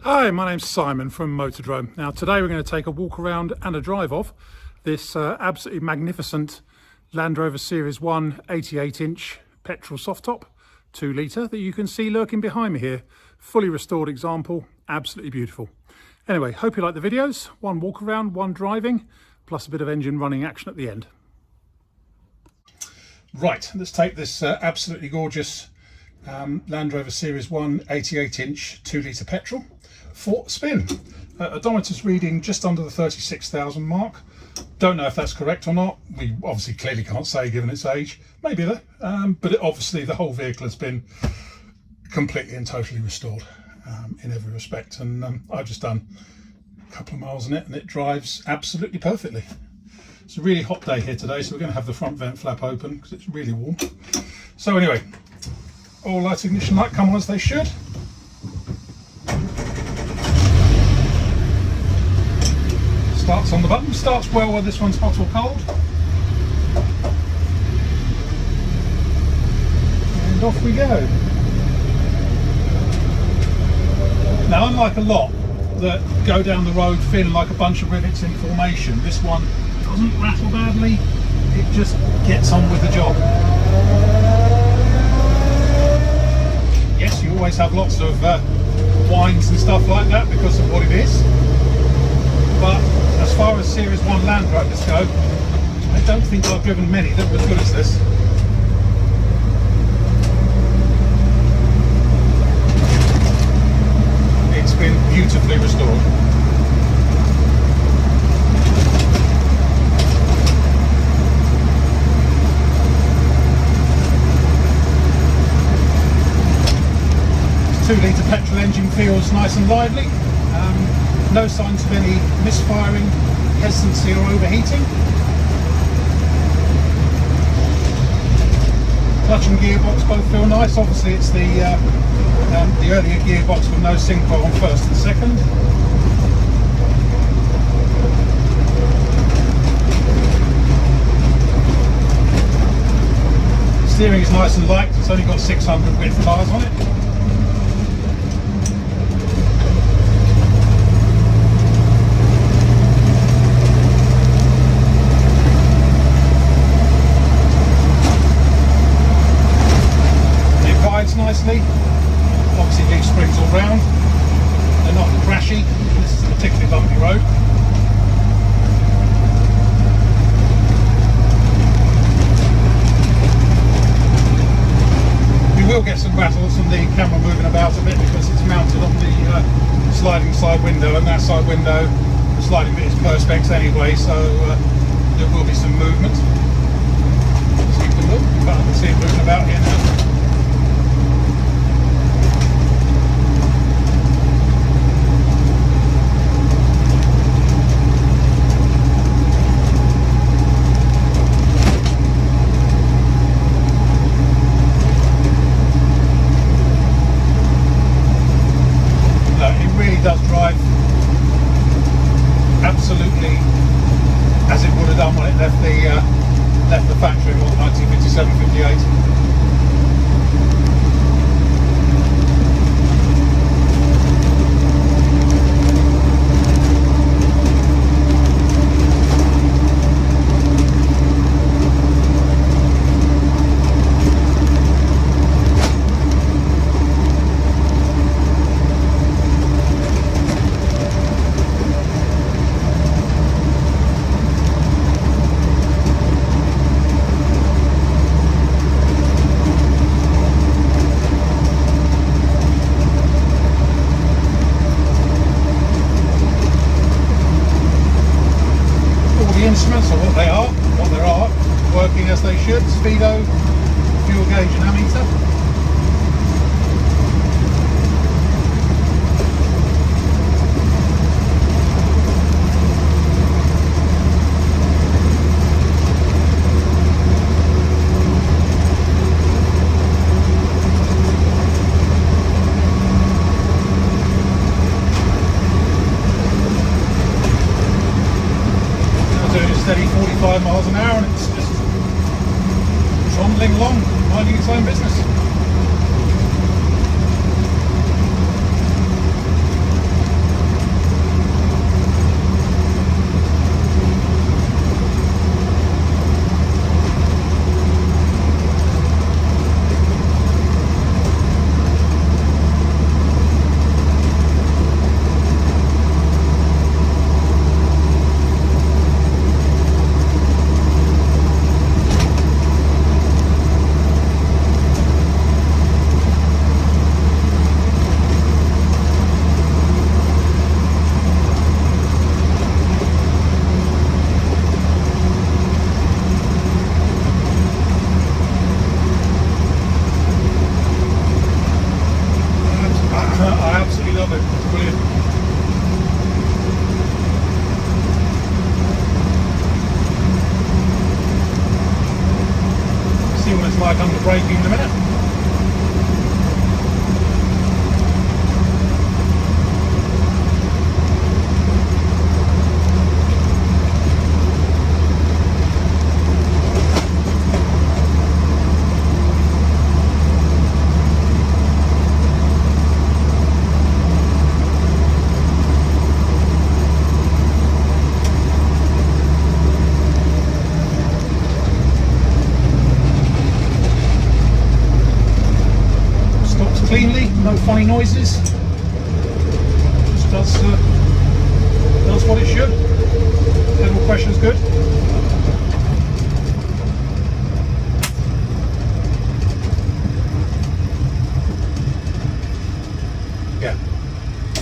Hi, my name's Simon from Motordrome. Now today we're going to take a walk around and a drive of this absolutely magnificent Land Rover Series 1 88-inch petrol soft top 2 litre that you can see lurking behind me here. Fully restored example, absolutely beautiful. Anyway, hope you like the videos. One walk around, one driving, plus a bit of engine running action at the end. Right, let's take this absolutely gorgeous Land Rover Series 1 88-inch 2 litre petrol for a spin. Odometer's reading just under the 36,000 mark. Don't know if that's correct or not. We obviously clearly can't say given its age. Maybe though, but obviously the whole vehicle has been completely and totally restored in every respect. And I've just done a couple of miles in it and it drives absolutely perfectly. It's a really hot day here today, so we're going to have the front vent flap open because it's really warm. So anyway, all light ignition light come on as they should. Starts on the button, starts well whether this one's hot or cold. And off we go. Now, unlike a lot that go down the road feeling like a bunch of rivets in formation, this one doesn't rattle badly, it just gets on with the job. Yes, you always have lots of whines and stuff like that because of what it is, but as far as Series 1 Land Rovers go, I don't think I've driven many that were as good as this. It's been beautifully restored. This 2 litre petrol engine feels nice and lively. No signs of any misfiring, hesitancy or overheating. Clutch and gearbox both feel nice. Obviously it's the earlier gearbox with no synchro on first and second. Steering is nice and light, it's only got 600 width bars on it. Nicely. Obviously leaf springs all round. They're not crashy. This is a particularly bumpy road. You will get some rattles from the camera moving about a bit because it's mounted on the sliding side window, and that side window, the sliding bit is perspex anyway, so there will be some movement. So you can look, but I can see it moving about here now. Does drive absolutely as it would have done when it left the factory in 1957-58. Instruments are what there are, working as they should. Speedo, fuel gauge and ammeter. Steady 45 miles an hour and it's just trundling along, minding its own business. the braking in a minute. Cleanly, no funny noises. Just does what it should. Pedal pressure's good. Yeah,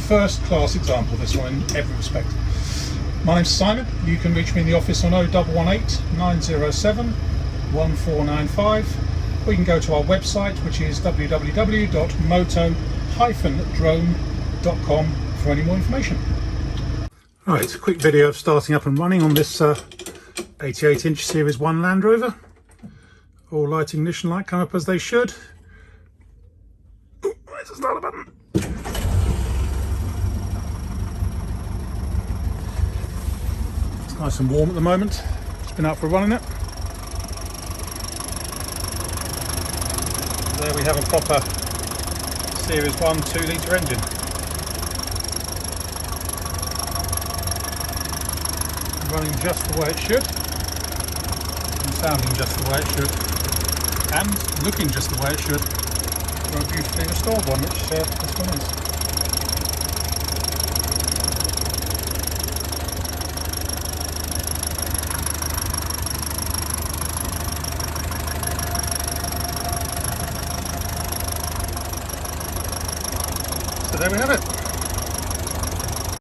first class example this one in every respect. My name's Simon. You can reach me in the office on 0118 907 1495. Or you can go to our website, which is www.moto-drone.com for any more information. Right, a quick video of starting up and running on this 88-inch Series 1 Land Rover. All light ignition light come up as they should. Ooh, where's the starter button? It's nice and warm at the moment. It's been out for a run in it. There we have a proper Series 1 2-litre engine. Running just the way it should, and sounding just the way it should, and looking just the way it should for a beautifully restored one, which this one is. So there we have it.